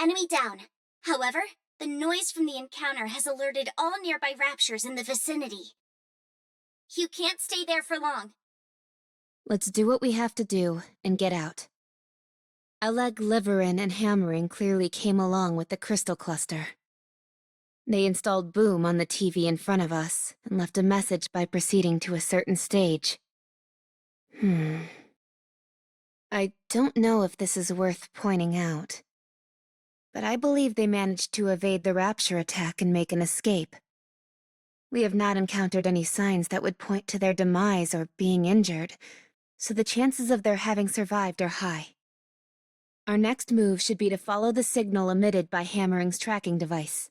Enemy down. However, the noise from the encounter has alerted all nearby raptures in the vicinity. You can't stay there for long. Let's do what we have to do and get out. Oleg, Liverin, and Hammering clearly came along with the crystal cluster. They installed Boom on the TV in front of us and left a message by proceeding to a certain stage. I don't know if this is worth pointing out, but I believe they managed to evade the Rapture attack and make an escape. We have not encountered any signs that would point to their demise or being injured, so the chances of their having survived are high. Our next move should be to follow the signal emitted by Hammering's tracking device.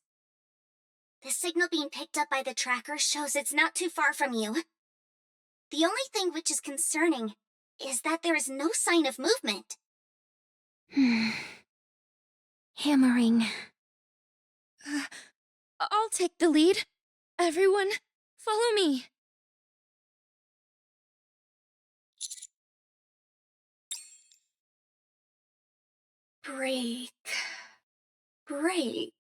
The signal being picked up by the tracker shows it's not too far from you. The only thing which is concerning is that there is no sign of movement. Hammering. I'll take the lead. Everyone, follow me. Break. Break.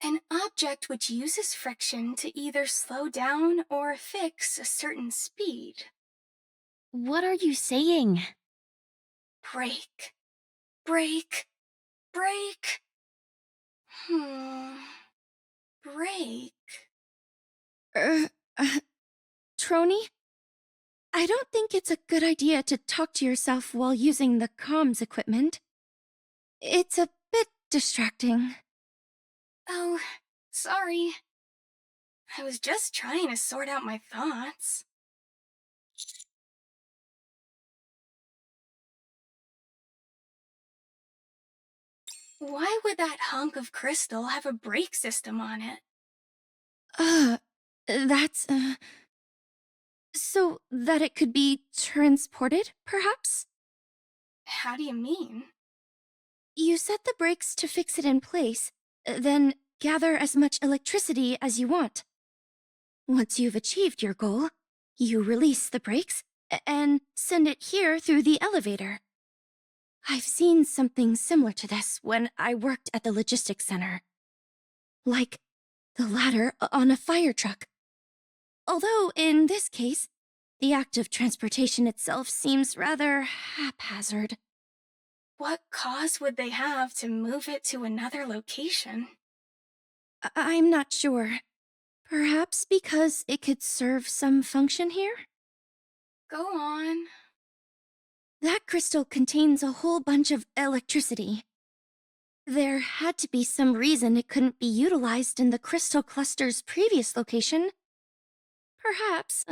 An object which uses friction to either slow down or fix a certain speed. What are you saying? Break. Break. Break. Break. Trony? I don't think it's a good idea to talk to yourself while using the comms equipment. It's a bit distracting. Oh, sorry. I was just trying to sort out my thoughts. Why would that hunk of crystal have a brake system on it? That's, so that it could be transported, perhaps? How do you mean? You set the brakes to fix it in place, then gather as much electricity as you want. Once you've achieved your goal, you release the brakes and send it here through the elevator. I've seen something similar to this when I worked at the logistics center. Like the ladder on a fire truck. Although, in this case, the act of transportation itself seems rather haphazard. What cause would they have to move it to another location? I'm not sure. Perhaps because it could serve some function here? Go on. That crystal contains a whole bunch of electricity. There had to be some reason it couldn't be utilized in the crystal cluster's previous location. Perhaps,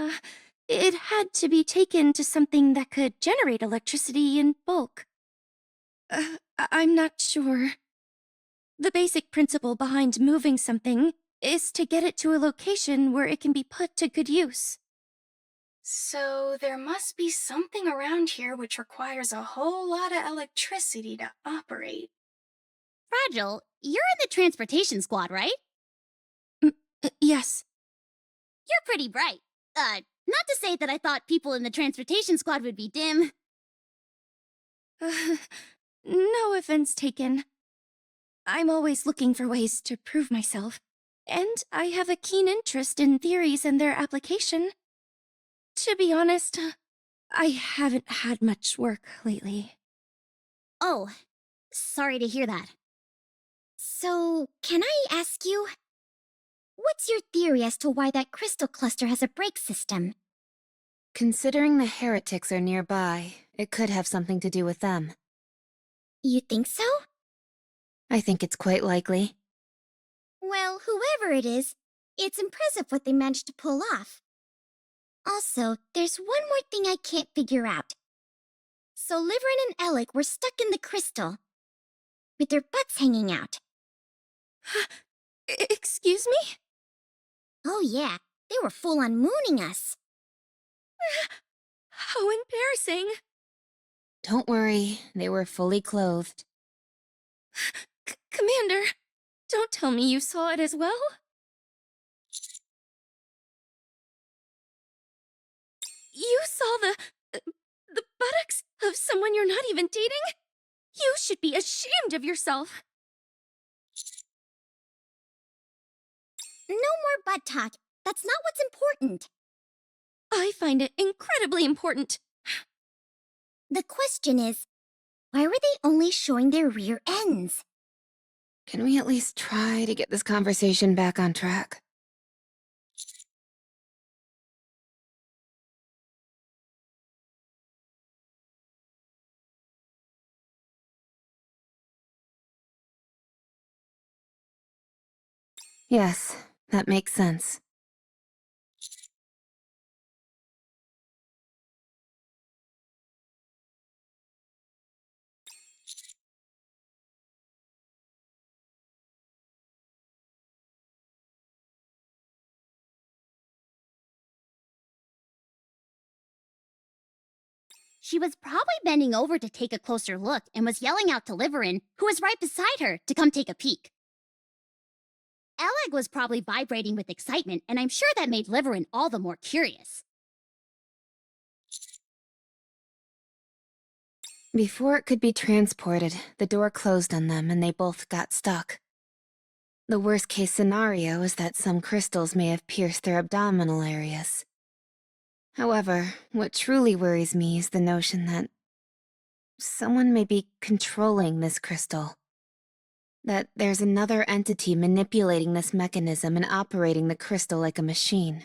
it had to be taken to something that could generate electricity in bulk. I'm not sure. The basic principle behind moving something is to get it to a location where it can be put to good use. So there must be something around here which requires a whole lot of electricity to operate. Fragile, you're in the transportation squad, right? Yes. You're pretty bright. Not to say that I thought people in the transportation squad would be dim. No offense taken. I'm always looking for ways to prove myself, and I have a keen interest in theories and their application. To be honest, I haven't had much work lately. Oh, sorry to hear that. So, can I ask you, what's your theory as to why that crystal cluster has a brake system? Considering the heretics are nearby, it could have something to do with them. You think so? I think it's quite likely. Well, whoever it is, it's impressive what they managed to pull off. Also, there's one more thing I can't figure out. So Liverin and Alec were stuck in the crystal, with their butts hanging out. Excuse me? Oh yeah, they were full-on mooning us. How embarrassing. Don't worry, they were fully clothed. Commander, don't tell me you saw it as well? You saw the buttocks of someone you're not even dating? You should be ashamed of yourself. No more butt talk. That's not what's important. I find it incredibly important. The question is, why were they only showing their rear ends? Can we at least try to get this conversation back on track? Yes, that makes sense. She was probably bending over to take a closer look and was yelling out to Liverin, who was right beside her, to come take a peek. Eleg was probably vibrating with excitement, and I'm sure that made Liverin all the more curious. Before it could be transported, the door closed on them and they both got stuck. The worst-case scenario is that some crystals may have pierced their abdominal areas. However, what truly worries me is the notion that someone may be controlling this crystal. That there's another entity manipulating this mechanism and operating the crystal like a machine.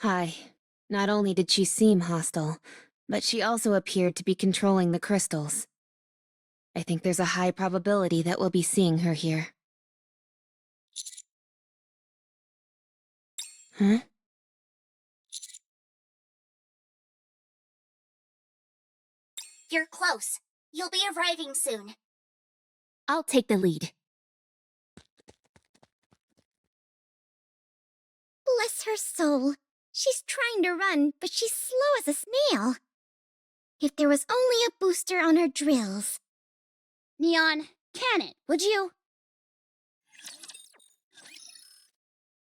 Hi. Not only did she seem hostile, but she also appeared to be controlling the crystals. I think there's a high probability that we'll be seeing her here. Huh? You're close. You'll be arriving soon. I'll take the lead. Bless her soul. She's trying to run, but she's slow as a snail. If there was only a booster on her drills. Neon, can it, would you?